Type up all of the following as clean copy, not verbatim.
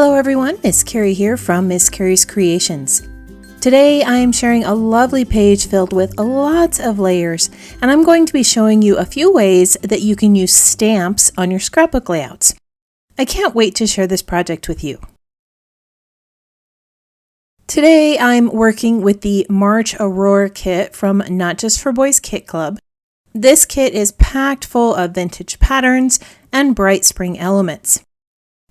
Hello everyone, Miss Carrie here from Miss Carrie's Creations. Today I am sharing a lovely page filled with lots of layers, and I'm going to be showing you a few ways that you can use stamps on your scrapbook layouts. I can't wait to share this project with you. Today I'm working with the March AURORA kit from Not Just for Boys Kit Club. This kit is packed full of vintage patterns and bright spring elements.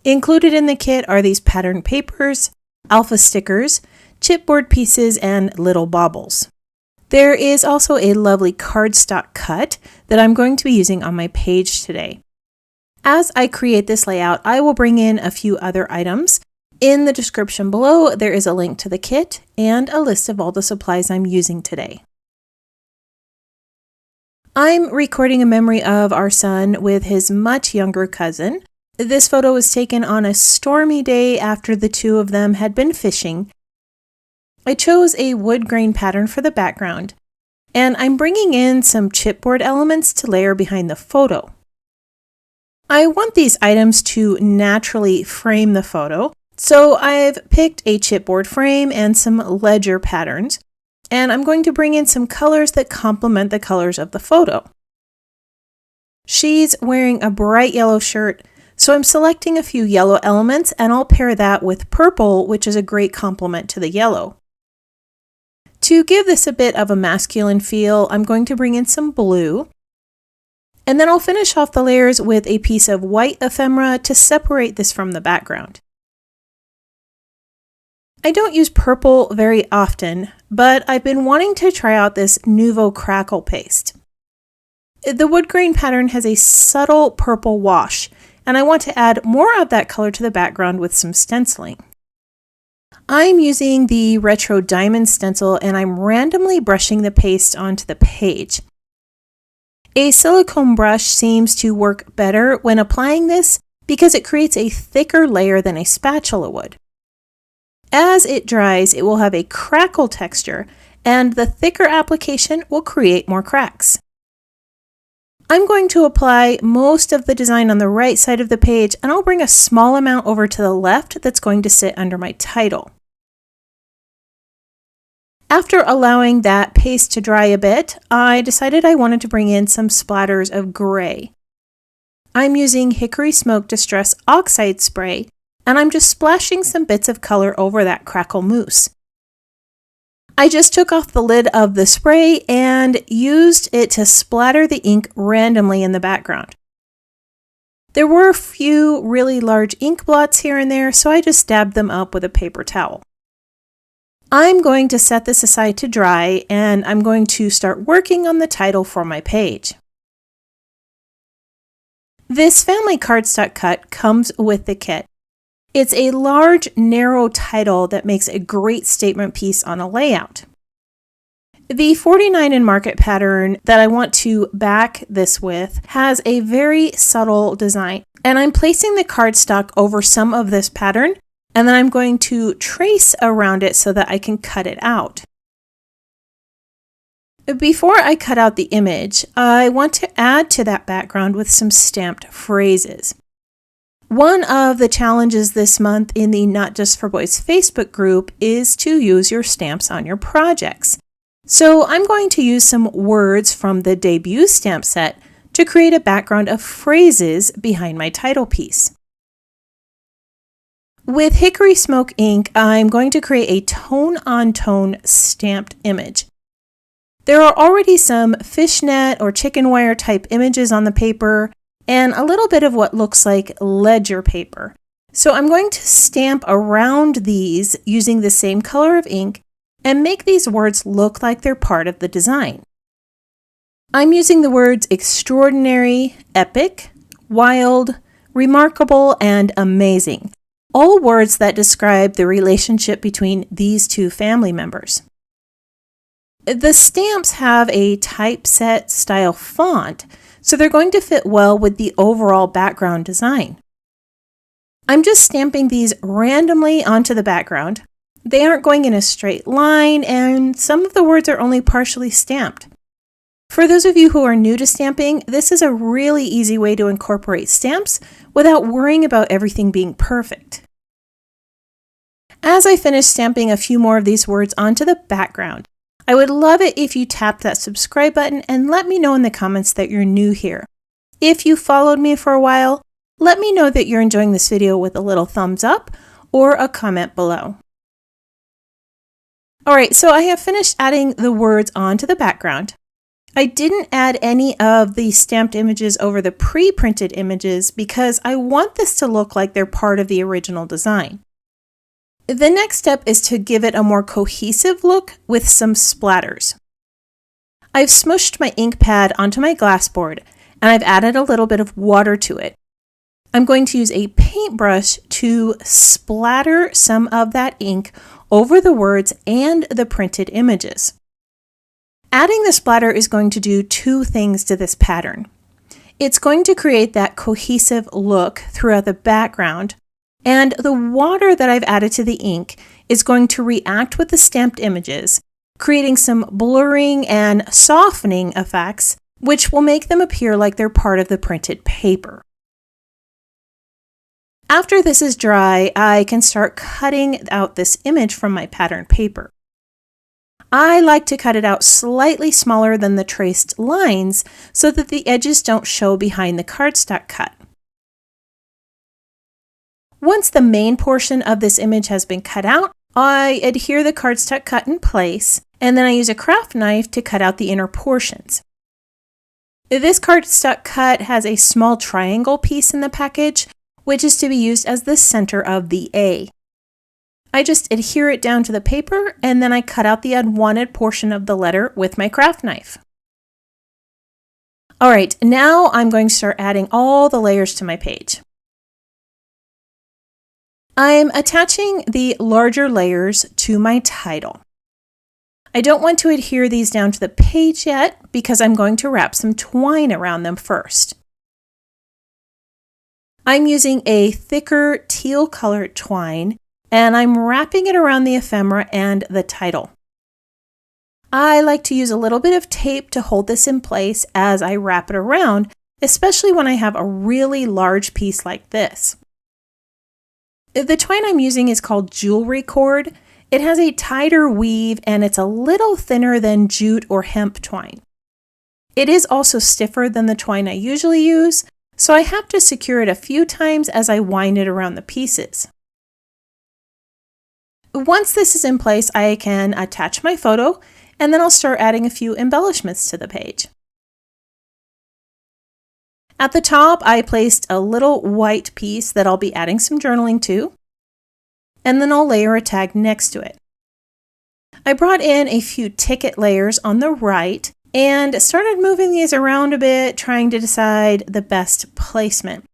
Included in the kit are these pattern papers, alpha stickers, chipboard pieces, and little baubles. There is also a lovely cardstock cut that I'm going to be using on my page today. As I create this layout, I will bring in a few other items. In the description below, there is a link to the kit and a list of all the supplies I'm using today. I'm recording a memory of our son with his much younger cousin. This photo was taken on a stormy day after the two of them had been fishing. I chose a wood grain pattern for the background, and I'm bringing in some chipboard elements to layer behind the photo. I want these items to naturally frame the photo, so I've picked a chipboard frame and some ledger patterns, and I'm going to bring in some colors that complement the colors of the photo. She's wearing a bright yellow shirt, so I'm selecting a few yellow elements, and I'll pair that with purple, which is a great complement to the yellow. To give this a bit of a masculine feel, I'm going to bring in some blue, and then I'll finish off the layers with a piece of white ephemera to separate this from the background. I don't use purple very often, but I've been wanting to try out this Nouveau Crackle paste. The wood grain pattern has a subtle purple wash, and I want to add more of that color to the background with some stenciling. I'm using the retro diamond stencil, and I'm randomly brushing the paste onto the page. A silicone brush seems to work better when applying this because it creates a thicker layer than a spatula would. As it dries, it will have a crackle texture, and the thicker application will create more cracks. I'm going to apply most of the design on the right side of the page, and I'll bring a small amount over to the left that's going to sit under my title. After allowing that paste to dry a bit, I decided I wanted to bring in some splatters of gray. I'm using Hickory Smoke Distress Oxide Spray, and I'm just splashing some bits of color over that crackle mousse. I just took off the lid of the spray and used it to splatter the ink randomly in the background. There were a few really large ink blots here and there, so I just dabbed them up with a paper towel. I'm going to set this aside to dry, and I'm going to start working on the title for my page. This family cardstock cut comes with the kit. It's a large, narrow title that makes a great statement piece on a layout. The 49 in Market pattern that I want to back this with has a very subtle design, and I'm placing the cardstock over some of this pattern, and then I'm going to trace around it so that I can cut it out. Before I cut out the image, I want to add to that background with some stamped phrases. One of the challenges this month in the Not Just for Boys Facebook group is to use your stamps on your projects. So I'm going to use some words from the debut stamp set to create a background of phrases behind my title piece. With Hickory Smoke ink, I'm going to create a tone-on-tone stamped image. There are already some fishnet or chicken wire type images on the paper, and a little bit of what looks like ledger paper. So I'm going to stamp around these using the same color of ink and make these words look like they're part of the design. I'm using the words extraordinary, epic, wild, remarkable, and amazing, all words that describe the relationship between these two family members. The stamps have a typeset style font, so they're going to fit well with the overall background design. I'm just stamping these randomly onto the background. They aren't going in a straight line, and some of the words are only partially stamped. For those of you who are new to stamping, this is a really easy way to incorporate stamps without worrying about everything being perfect. as I finish stamping a few more of these words onto the background. I would love it if you tapped that subscribe button and let me know in the comments that you're new here. If you followed me for a while, let me know that you're enjoying this video with a little thumbs up or a comment below. Alright, so I have finished adding the words onto the background. I didn't add any of the stamped images over the pre-printed images because I want this to look like they're part of the original design. The next step is to give it a more cohesive look with some splatters. I've smushed my ink pad onto my glass board and I've added a little bit of water to it. I'm going to use a paintbrush to splatter some of that ink over the words and the printed images. Adding the splatter is going to do two things to this pattern. It's going to create that cohesive look throughout the background, and the water that I've added to the ink is going to react with the stamped images, creating some blurring and softening effects, which will make them appear like they're part of the printed paper. After this is dry, I can start cutting out this image from my pattern paper. I like to cut it out slightly smaller than the traced lines so that the edges don't show behind the cardstock cut. Once the main portion of this image has been cut out, I adhere the cardstock cut in place, and then I use a craft knife to cut out the inner portions. This cardstock cut has a small triangle piece in the package, which is to be used as the center of the A. I just adhere it down to the paper and then I cut out the unwanted portion of the letter with my craft knife. Alright, now I'm going to start adding all the layers to my page. I'm attaching the larger layers to my title. I don't want to adhere these down to the page yet because I'm going to wrap some twine around them first. I'm using a thicker teal colored twine and I'm wrapping it around the ephemera and the title. I like to use a little bit of tape to hold this in place as I wrap it around, especially when I have a really large piece like this. The twine I'm using is called jewelry cord. It has a tighter weave and it's a little thinner than jute or hemp twine. It is also stiffer than the twine I usually use, so I have to secure it a few times as I wind it around the pieces. Once this is in place, I can attach my photo and then I'll start adding a few embellishments to the page. At the top, I placed a little white piece that I'll be adding some journaling to, and then I'll layer a tag next to it. I brought in a few ticket layers on the right and started moving these around a bit, trying to decide the best placement.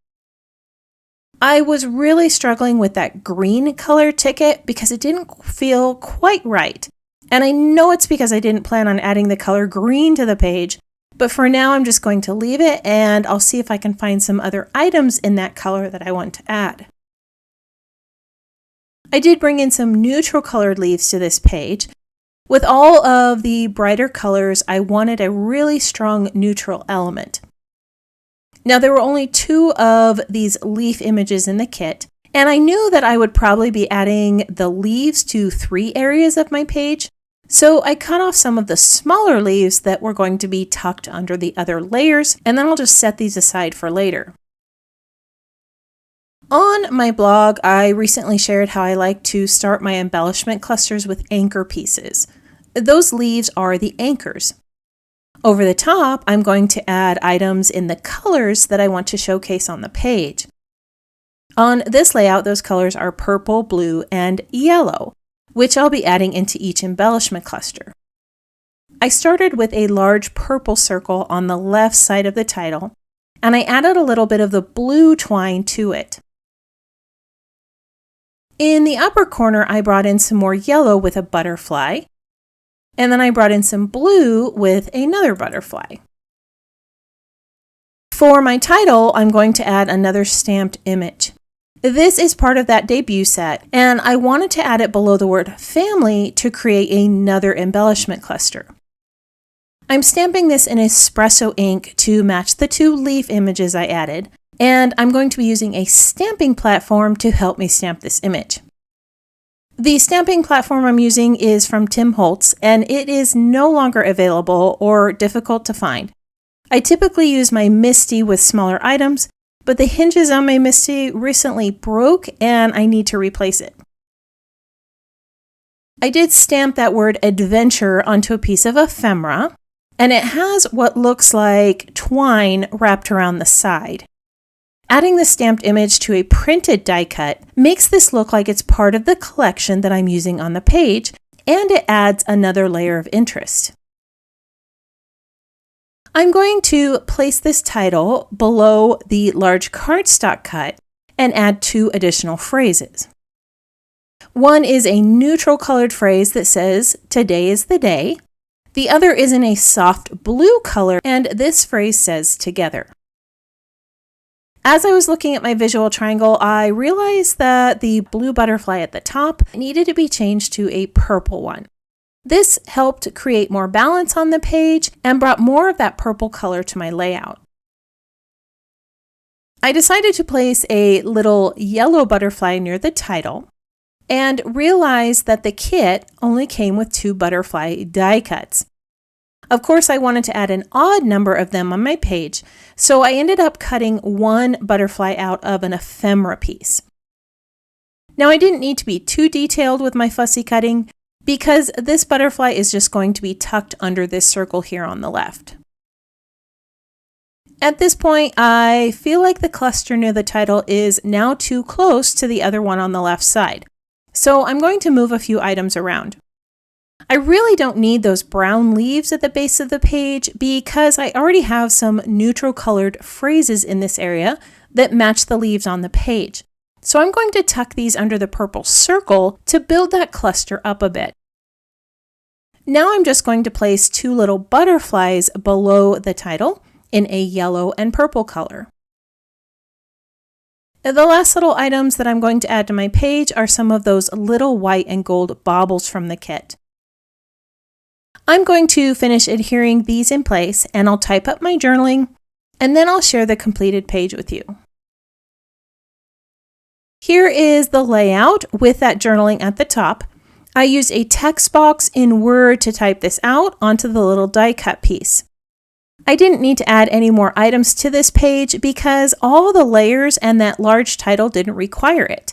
I was really struggling with that green color ticket because it didn't feel quite right. And I know it's because I didn't plan on adding the color green to the page, but for now I'm just going to leave it and I'll see if I can find some other items in that color that I want to add. I did bring in some neutral colored leaves to this page. With all of the brighter colors, I wanted a really strong neutral element. Now, there were only 2 of these leaf images in the kit, and I knew that I would probably be adding the leaves to 3 areas of my page, so I cut off some of the smaller leaves that were going to be tucked under the other layers, and then I'll just set these aside for later. On my blog, I recently shared how I like to start my embellishment clusters with anchor pieces. Those leaves are the anchors. Over the top, I'm going to add items in the colors that I want to showcase on the page. On this layout, those colors are purple, blue, and yellow, which I'll be adding into each embellishment cluster. I started with a large purple circle on the left side of the title, and I added a little bit of the blue twine to it. In the upper corner, I brought in some more yellow with a butterfly, and then I brought in some blue with another butterfly. For my title, I'm going to add another stamped image. This is part of that debut set, and I wanted to add it below the word family to create another embellishment cluster. I'm stamping this in espresso ink to match the 2 leaf images I added, and I'm going to be using a stamping platform to help me stamp this image. The stamping platform I'm using is from Tim Holtz, and it is no longer available or difficult to find. I typically use my Misty with smaller items, but the hinges on my Misty recently broke and I need to replace it. I did stamp that word adventure onto a piece of ephemera, and it has what looks like twine wrapped around the side. Adding the stamped image to a printed die cut makes this look like it's part of the collection that I'm using on the page, and it adds another layer of interest. I'm going to place this title below the large cardstock cut and add 2 additional phrases. One is a neutral colored phrase that says, "Today is the day." The other is in a soft blue color, and this phrase says, "Together." As I was looking at my visual triangle, I realized that the blue butterfly at the top needed to be changed to a purple one. This helped create more balance on the page and brought more of that purple color to my layout. I decided to place a little yellow butterfly near the title and realized that the kit only came with 2 butterfly die cuts. Of course, I wanted to add an odd number of them on my page, so I ended up cutting 1 butterfly out of an ephemera piece. Now, I didn't need to be too detailed with my fussy cutting because this butterfly is just going to be tucked under this circle here on the left. At this point, I feel like the cluster near the title is now too close to the other one on the left side, so I'm going to move a few items around. I really don't need those brown leaves at the base of the page because I already have some neutral colored phrases in this area that match the leaves on the page. So I'm going to tuck these under the purple circle to build that cluster up a bit. Now I'm just going to place 2 little butterflies below the title in a yellow and purple color. The last little items that I'm going to add to my page are some of those little white and gold baubles from the kit. I'm going to finish adhering these in place, and I'll type up my journaling, and then I'll share the completed page with you. Here is the layout with that journaling at the top. I used a text box in Word to type this out onto the little die cut piece. I didn't need to add any more items to this page because all the layers and that large title didn't require it.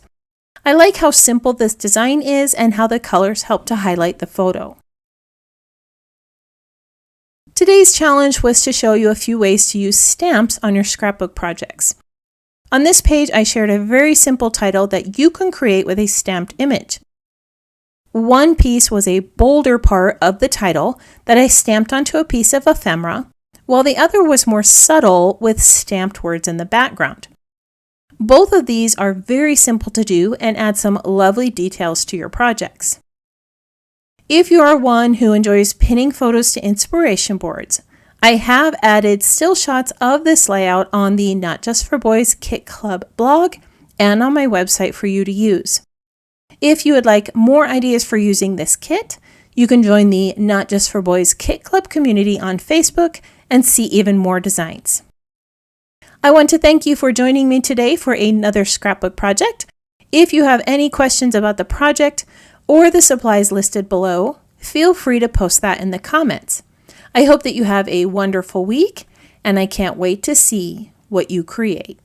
I like how simple this design is and how the colors help to highlight the photo. Today's challenge was to show you a few ways to use stamps on your scrapbook projects. On this page, I shared a very simple title that you can create with a stamped image. One piece was a bolder part of the title that I stamped onto a piece of ephemera, while the other was more subtle with stamped words in the background. Both of these are very simple to do and add some lovely details to your projects. If you are one who enjoys pinning photos to inspiration boards, I have added still shots of this layout on the Not Just for Boys Kit Club blog and on my website for you to use. If you would like more ideas for using this kit, you can join the Not Just for Boys Kit Club community on Facebook and see even more designs. I want to thank you for joining me today for another scrapbook project. If you have any questions about the project or the supplies listed below, feel free to post that in the comments. I hope that you have a wonderful week, and I can't wait to see what you create.